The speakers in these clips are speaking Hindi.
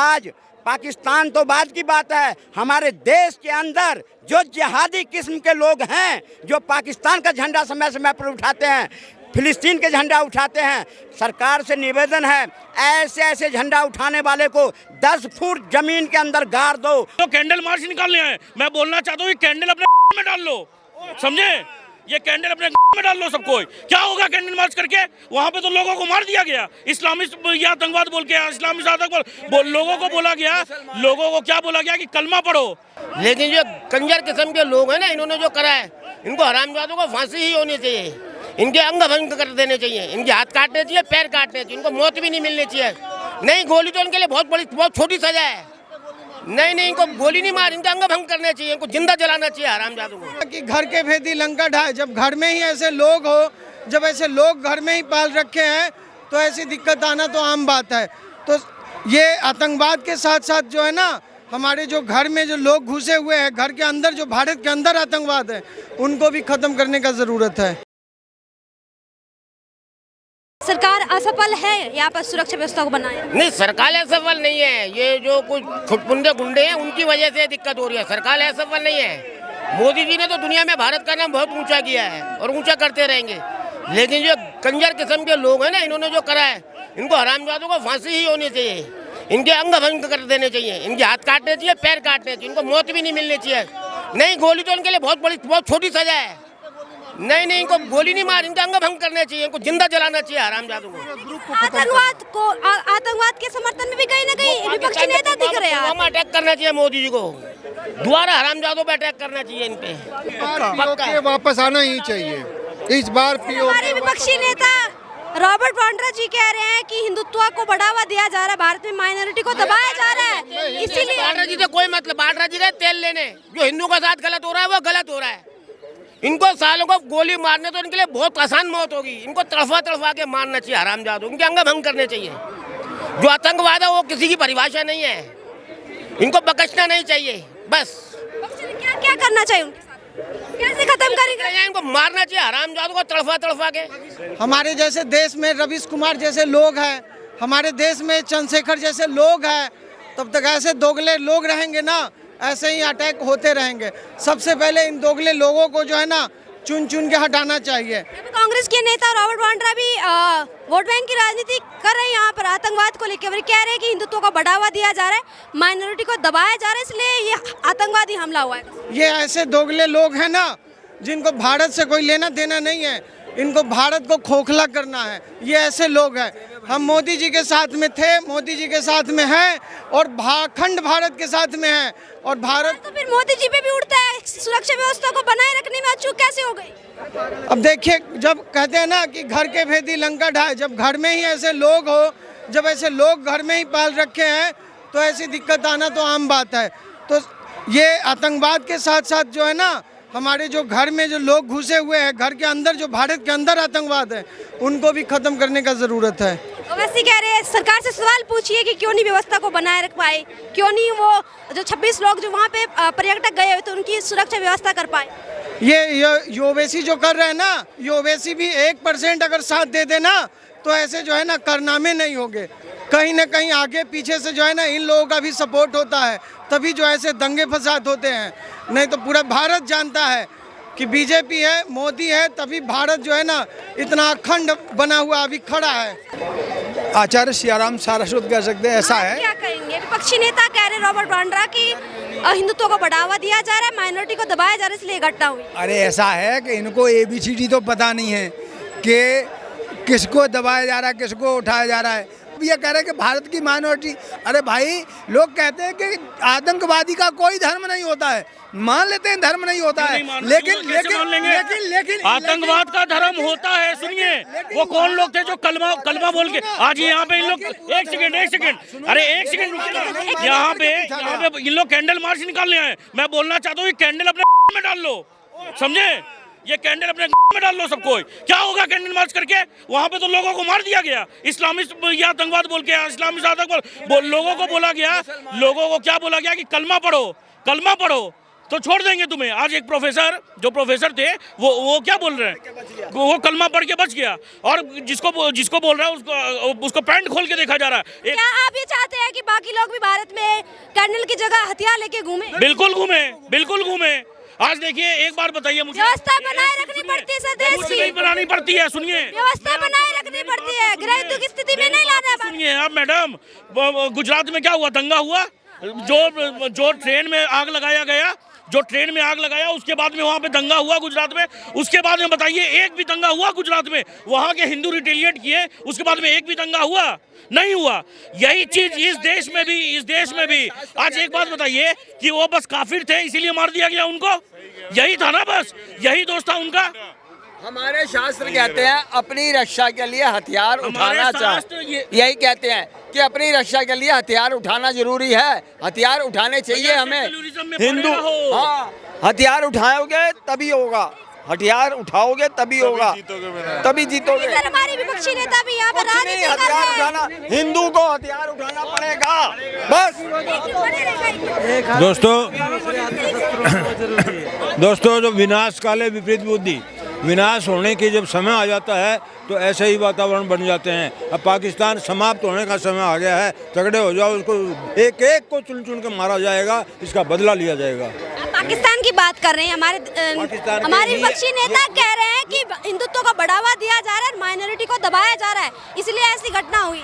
आज पाकिस्तान तो बाद की बात है, हमारे देश के अंदर जो जिहादी किस्म के लोग हैं, जो पाकिस्तान का झंडा समय समय पर उठाते हैं, फिलिस्तीन के झंडा उठाते हैं, सरकार से निवेदन है ऐसे ऐसे झंडा उठाने वाले को 10 फुट जमीन के अंदर गाड़ दो। तो कैंडल मार्च निकालने आए, मैं बोलना चाहता हूँ कि कैंडल अपने में डाल लो, समझे? ये कैंडल अपने में डाल लो सबको। क्या होगा कैंडल मार्च करके? वहाँ पे तो लोगों को मार दिया गया, इस्लामिस्ट या आतंकवाद बोल के, इस्लामिस्ट आतंकवाद लोगों को बोला गया, लोगों को क्या बोला गया कि कलमा पढ़ो। लेकिन जो कंजर किस्म के लोग हैं ना, इन्होंने जो करा है, इनको हरामजादों को फांसी ही होनी चाहिए, इनके अंग भंग कर देने चाहिए, इनके हाथ काटने चाहिए, पैर काटने चाहिए, इनको मौत भी नहीं मिलनी चाहिए। नहीं, गोली तो इनके लिए बहुत छोटी सजा है। नहीं, इनको गोली नहीं मार, इनका अंग भंग करना चाहिए, इनको जिंदा जलाना चाहिए हरामजादों को। कि घर के भेदी लंका ढाए, जब घर में ही ऐसे लोग हो, जब ऐसे लोग घर में ही पाल रखे हैं तो ऐसी दिक्कत आना तो आम बात है। तो ये आतंकवाद के साथ साथ जो है ना, हमारे जो घर में जो लोग घुसे हुए हैं, घर के अंदर जो भारत के अंदर आतंकवाद है, उनको भी खत्म करने का जरूरत है। सरकार असफल है यहाँ पर सुरक्षा व्यवस्था को बनाए? नहीं, सरकार असफल नहीं है, ये जो कुछ छुटपुंडे गुंडे हैं उनकी वजह से दिक्कत हो रही है। सरकार असफल नहीं है। मोदी जी ने तो दुनिया में भारत का नाम बहुत ऊंचा किया है और ऊंचा करते रहेंगे। लेकिन जो कंजर किस्म के लोग हैं ना, इन्होंने जो करा है, इनको हरामजादों को फांसी ही होनी चाहिए, इनके अंग भंग कर देने चाहिए, इनके हाथ काटने चाहिए, पैर काटने चाहिए, इनको मौत भी नहीं मिलनी चाहिए। नहीं, गोली तो इनके लिए बहुत छोटी सजा है। नहीं, इनको गोली नहीं मार, इनका अंग भंग करना चाहिए, इनको जिंदा जलाना चाहिए हरामजादों को। आतंकवाद के समर्थन में भी कहीं ना कहीं विपक्षी नेता दिख रहे हैं। अटैक करना चाहिए मोदी जी को, दोबारा हरामजादों पे अटैक करना चाहिए इन पे। वापस आना ही चाहिए इस बार। हमारे विपक्षी नेता रॉबर्ट वाड्रा जी कह रहे हैं कि हिंदुत्व को बढ़ावा दिया जा रहा है, भारत में माइनॉरिटी को दबाया जा रहा है, इसीलिए। वाड्रा जी से कोई मतलब, वाड्रा जी गए तेल लेने, जो हिंदू का साथ गलत हो रहा है वो गलत हो रहा है। इनको सालों को गोली मारने तो इनके लिए बहुत आसान मौत होगी, इनको तड़फा के मारना चाहिए हरामजादों, इनके अंग भंग करने चाहिए। जो आतंकवाद है वो किसी की परिभाषा नहीं है, इनको बख्शना नहीं चाहिए। बस क्या करना चाहिए उनके साथ? कैसे खत्म करेंगे? इनको मारना चाहिए हरामजादों को, तड़फा के। हमारे जैसे देश में रवीश कुमार जैसे लोग हैं, हमारे देश में चंद्रशेखर जैसे लोग हैं, तब तक ऐसे दोगले लोग रहेंगे ना, ऐसे ही अटैक होते रहेंगे। सबसे पहले इन दोगले लोगों को जो है ना चुन के हटाना चाहिए। कांग्रेस के नेता रॉबर्ट वाड्रा भी वोट बैंक की राजनीति कर रहे हैं यहाँ पर आतंकवाद को लेकर। कह रहे हैं कि हिंदुत्व को बढ़ावा दिया जा रहा है, माइनॉरिटी को दबाया जा रहा है, इसलिए ये आतंकवादी हमला हुआ है। ये ऐसे दोगले लोग हैं ना, जिनको भारत से कोई लेना देना नहीं है, इनको भारत को खोखला करना है। ये ऐसे लोग हैं। हम मोदी जी के साथ में थे, मोदी जी के साथ में हैं और अखंड भारत के साथ में हैं। और भारत तो फिर मोदी जी पे भी उड़ता है, सुरक्षा व्यवस्था को बनाए रखने में चूक कैसे हो गई? अब देखिए, जब कहते हैं ना कि घर के भेदी लंका ढाए, जब घर में ही ऐसे लोग हो, जब ऐसे लोग घर में ही पाल रखे हैं तो ऐसी दिक्कत आना तो आम बात है। तो ये आतंकवाद के साथ साथ जो है ना, हमारे जो घर में जो लोग घुसे हुए हैं, घर के अंदर जो भारत के अंदर आतंकवाद है, उनको भी खत्म करने का जरूरत है। वैसे कह रहे हैं, सरकार से सवाल पूछिए कि क्यों नहीं व्यवस्था को बनाए रख पाए, क्यों नहीं वो जो 26 लोग जो वहाँ पे पर्यटक गए हुए थे उनकी सुरक्षा व्यवस्था कर पाए। ये ओवैसी जो कर रहे हैं ना, ये ओवैसी भी 1% अगर साथ दे देना तो ऐसे जो है ना कारनामे नहीं होंगे। कहीं ना कहीं आगे पीछे से जो है ना इन लोगों का भी सपोर्ट होता है, तभी जो ऐसे दंगे फसाद होते हैं। नहीं तो पूरा भारत जानता है कि बीजेपी है, मोदी है, तभी भारत जो है ना इतना अखंड बना हुआ अभी खड़ा है। आचार्य सियाराम सारस्वत कह सकते हैं, ऐसा है। क्या कहेंगे? विपक्षी नेता कह रहे रॉबर्ट वाड्रा कि हिंदुत्व को बढ़ावा दिया जा रहा है, माइनॉरिटी को दबाया जा रहा है, इसलिए घटना हुई। अरे ऐसा है कि इनको ABCD तो पता नहीं है कि किसको दबाया जा रहा है, किसको उठाया जा रहा है। ये कह रहे हैं कि भारत की माइनॉरिटी, अरे भाई लोग कहते हैं कि आतंकवादी का कोई धर्म नहीं होता है, मान लेते हैं धर्म नहीं होता है, लेकिन आतंकवाद का धर्म होता है। सुनिए, वो कौन लोग थे जो कलमा बोल के आज यहाँ पे इन लोग एक सेकंड अरे एक सेकंड यहाँ पे इन लोग कैंडल मार्च निकालने आए। मैं बोलना चाहता हूँ कि कैंडल अपने में डाल लो, समझे? ये कैंडल अपने में डाल लो सबको। क्या होगा कैंडल मार्च करके? वहाँ पे तो लोगों को मार दिया गया, इस्लामिस्ट या आतंकवाद बोल के, इस्लामिस्ट आतंकवाद लोगों को बोला गया, लोगों को क्या बोला गया कि कलमा पढ़ो, तो छोड़ देंगे तुम्हें। आज एक प्रोफेसर, जो प्रोफेसर थे, वो क्या बोल रहे हैं, वो कलमा पढ़ के बच गया, और जिसको बोल रहा है उसको पैंट खोल के देखा जा रहा है। क्या आप ये चाहते हैं कि बाकी लोग भी भारत में कर्नल की जगह हथियार लेके घूमे? बिल्कुल घूमे, बिल्कुल घूमे। आज देखिए, एक बार बताइए मुझे, व्यवस्था बनाए रखनी पड़ती है सर देश कुछ की, नहीं बनानी पड़ती है। सुनिए, व्यवस्था बनाए रखनी पड़ती है, गृह युद्ध की स्थिति में नहीं लाना है। सुनिए आप मैडम, गुजरात में क्या हुआ, दंगा हुआ, जो ट्रेन में आग लगाया गया, जो ट्रेन में आग लगाया, उसके बाद में वहाँ पे दंगा हुआ गुजरात में। उसके बाद में बताइए, एक भी दंगा हुआ गुजरात में? वहाँ के हिंदू रिटेलिएट किए, उसके बाद में एक भी दंगा हुआ? नहीं हुआ। यही चीज इस देश में भी आज एक बात बताइए कि वो बस काफिर थे इसीलिए मार दिया गया उनको? यही था ना, बस यही दोष था उनका। हमारे शास्त्र कहते हैं अपनी रक्षा के लिए हथियार उठाना चाहिए, यही कहते हैं कि अपनी रक्षा के लिए हथियार उठाना जरूरी है, हथियार उठाने चाहिए हमें। हिंदू, हाँ, हथियार उठाओगे तभी होगा, हथियार उठाओगे तभी होगा, तभी जीतोगे। सर हमारे विपक्षी नेता भी यहाँ पर कुछ नहीं, हथियार उठाना, हिंदू को हथियार उठाना पड़ेगा बस। दोस्तों जो विनाश काले विपरीत बुद्धि, विनाश होने की जब समय आ जाता है तो ऐसे ही वातावरण बन जाते हैं। अब पाकिस्तान समाप्त होने का समय आ गया है, तगड़े हो जाओ, उसको एक एक को चुन चुन के मारा जाएगा, इसका बदला लिया जाएगा। पाकिस्तान की बात कर रहे हैं, हमारे विपक्षी नेता कह रहे हैं कि हिंदुत्व को बढ़ावा दिया जा रहा है, माइनॉरिटी को दबाया जा रहा है, इसलिए ऐसी घटना हुई।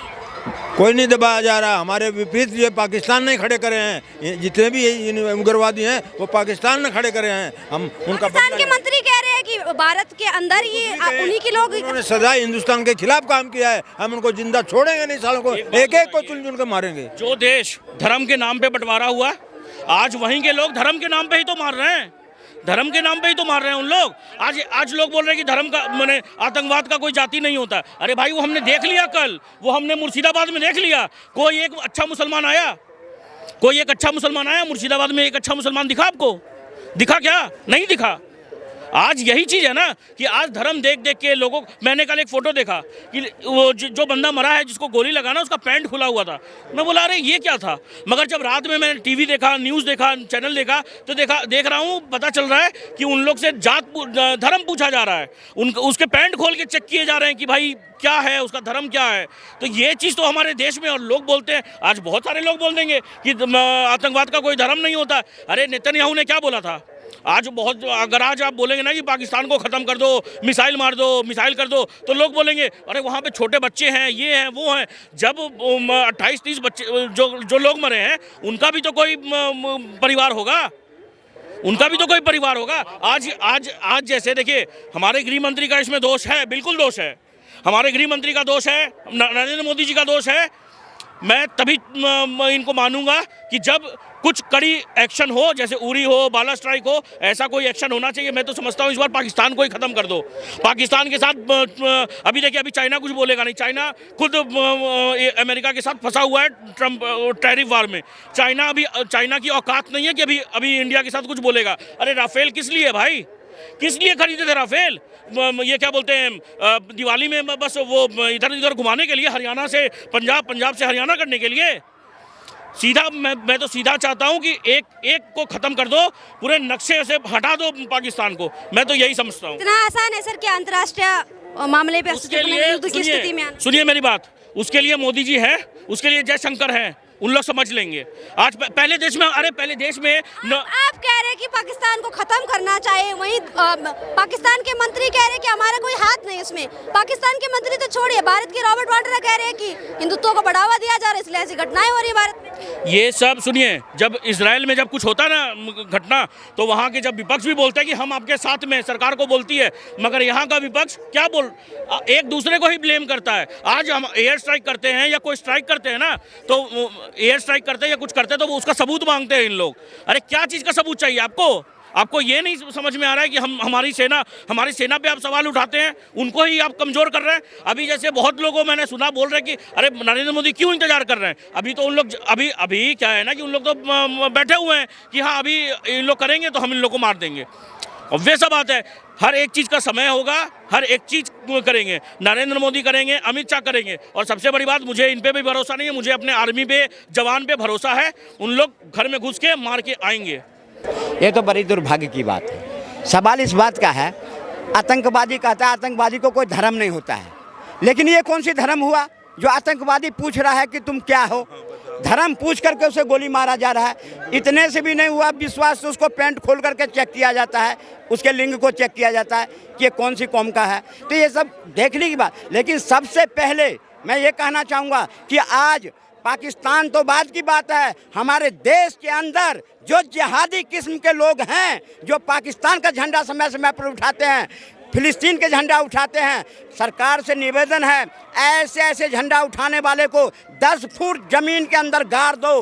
कोई नहीं दबाया जा रहा, हमारे विपरीत ये पाकिस्तान ने खड़े करे हैं, जितने भी उग्रवादी हैं वो पाकिस्तान ने खड़े करे हैं। हम उनका पाकिस्तान के मंत्री कह रहे हैं कि भारत के अंदर ये उन्हीं के लोग, उन्होंने सदा हिंदुस्तान के खिलाफ काम किया है, हम उनको जिंदा छोड़ेंगे नहीं, सालों को एक एक को चुन चुन के मारेंगे। जो देश धर्म के नाम पे बंटवारा हुआ, आज वहीं के लोग धर्म के नाम पे ही तो मार रहे हैं, धर्म के नाम पे ही तो मार रहे हैं उन लोग। आज लोग बोल रहे हैं कि धर्म का माने आतंकवाद का कोई जाति नहीं होता। अरे भाई, वो हमने देख लिया कल, वो हमने मुर्शिदाबाद में देख लिया। कोई एक अच्छा मुसलमान आया मुर्शिदाबाद में, एक अच्छा मुसलमान दिखा आपको? दिखा क्या? नहीं दिखा। आज यही चीज़ है ना कि आज धर्म देख देख के लोगों, मैंने कल एक फ़ोटो देखा कि वो जो बंदा मरा है, जिसको गोली लगाना, उसका पैंट खुला हुआ था। मैं बोला अरे ये क्या था? मगर जब रात में मैंने टीवी देखा, न्यूज़ देखा, चैनल देखा, तो देख रहा हूँ, पता चल रहा है कि उन लोग से धर्म पूछा जा रहा है, उसके पैंट खोल के चेक किए जा रहे हैं कि भाई क्या है, उसका धर्म क्या है। तो ये चीज़ तो हमारे देश में, और लोग बोलते हैं, आज बहुत सारे लोग बोल देंगे कि आतंकवाद का कोई धर्म नहीं होता। अरे नेतन्याहू ने क्या बोला था? अगर आज आप बोलेंगे ना कि पाकिस्तान को ख़त्म कर दो, मिसाइल मार दो, मिसाइल कर दो, तो लोग बोलेंगे अरे वहाँ पे छोटे बच्चे हैं, ये हैं, वो हैं। जब 28-30 बच्चे जो लोग मरे हैं, उनका भी तो कोई परिवार होगा, उनका भी तो कोई परिवार होगा। आज जैसे देखिए, हमारे गृह मंत्री का इसमें दोष है, बिल्कुल दोष है, हमारे गृह मंत्री का दोष है, नरेंद्र मोदी जी का दोष है। मैं तभी इनको मानूंगा कि जब कुछ कड़ी एक्शन हो, जैसे उरी हो, बाला स्ट्राइक हो, ऐसा कोई एक्शन होना चाहिए। मैं तो समझता हूँ इस बार पाकिस्तान को ही ख़त्म कर दो। पाकिस्तान के साथ अभी देखिए, अभी चाइना कुछ बोलेगा नहीं, चाइना खुद अमेरिका के साथ फंसा हुआ है ट्रम्प टैरिफ वार में। चाइना की औकात नहीं है कि अभी इंडिया के साथ कुछ बोलेगा। अरे राफेल किस लिए भाई, किस लिए खरीदे थे राफेल? ये क्या बोलते हैं, दिवाली में बस वो इधर उधर घुमाने के लिए, हरियाणा से पंजाब, पंजाब से हरियाणा करने के लिए। सीधा मैं तो सीधा चाहता हूं कि एक को ख़त्म कर दो, पूरे नक्शे से हटा दो पाकिस्तान को। मैं तो यही समझता हूं। इतना आसान है सर कि अंतर्राष्ट्रीय मामले पे युद्ध की स्थिति में आना? सुनिए मेरी बात, उसके लिए मोदी जी हैं, उसके लिए जयशंकर हैं, उन लोग समझ लेंगे। आज पहले देश में आप कह रहे हैं कि पाकिस्तान को खत्म करना चाहिए, वहीं पाकिस्तान के मंत्री कह रहे हैं कि हमारा कोई हाथ नहीं इसमें। पाकिस्तान के मंत्री तो छोड़िए, भारत के रॉबर्ट वाड्रा कह रहे हैं कि हिंदुत्व को बढ़ावा दिया जा रहा है, इसलिए ऐसी घटनाएं हो रही है भारत में। ये सब सुनिए, जब इजराइल में जब कुछ होता है ना घटना, तो वहाँ के जब विपक्ष भी बोलते हैं कि हम आपके साथ में, सरकार को बोलती है, मगर यहाँ का विपक्ष क्या एक दूसरे को ही ब्लेम करता है। आज हम एयर स्ट्राइक करते हैं या कोई स्ट्राइक करते हैं ना, तो एयर स्ट्राइक करते हैं या कुछ करते हैं, तो वो उसका सबूत मांगते हैं इन लोग। अरे क्या चीज़ का सबूत चाहिए आपको ये नहीं समझ में आ रहा है कि हमारी सेना पे आप सवाल उठाते हैं, उनको ही आप कमज़ोर कर रहे हैं। अभी जैसे बहुत लोगों मैंने सुना बोल रहे हैं कि अरे नरेंद्र मोदी क्यों इंतजार कर रहे हैं? अभी तो उन लोग अभी क्या है ना कि उन लोग तो बैठे हुए हैं कि हाँ अभी इन लोग करेंगे तो हम इन लोग को मार देंगे। और वैसा बात है, हर एक चीज़ का समय होगा, हर एक चीज़ करेंगे। नरेंद्र मोदी करेंगे, अमित शाह करेंगे, और सबसे बड़ी बात, मुझे इन पे भी भरोसा नहीं है, मुझे अपने आर्मी पे, जवान पे भरोसा है। उन लोग घर में घुस के मार के आएंगे। ये तो बड़ी दुर्भाग्य की बात है। सवाल इस बात का है, आतंकवादी कहता है आतंकवादी को कोई धर्म नहीं होता है, लेकिन ये कौन सी धर्म हुआ जो आतंकवादी पूछ रहा है कि तुम क्या हो? धर्म पूछ करके उसे गोली मारा जा रहा है। इतने से भी नहीं हुआ विश्वास, तो उसको पैंट खोल करके चेक किया जाता है, उसके लिंग को चेक किया जाता है कि ये कौन सी कौम का है। तो ये सब देखने की बात। लेकिन सबसे पहले मैं ये कहना चाहूँगा कि आज पाकिस्तान तो बाद की बात है, हमारे देश के अंदर जो जिहादी किस्म के लोग हैं, जो पाकिस्तान का झंडा समय समय पर उठाते हैं, फिलिस्तीन के झंडा उठाते हैं, सरकार से निवेदन है ऐसे ऐसे झंडा उठाने वाले को 10 फुट जमीन के अंदर गाड़ दो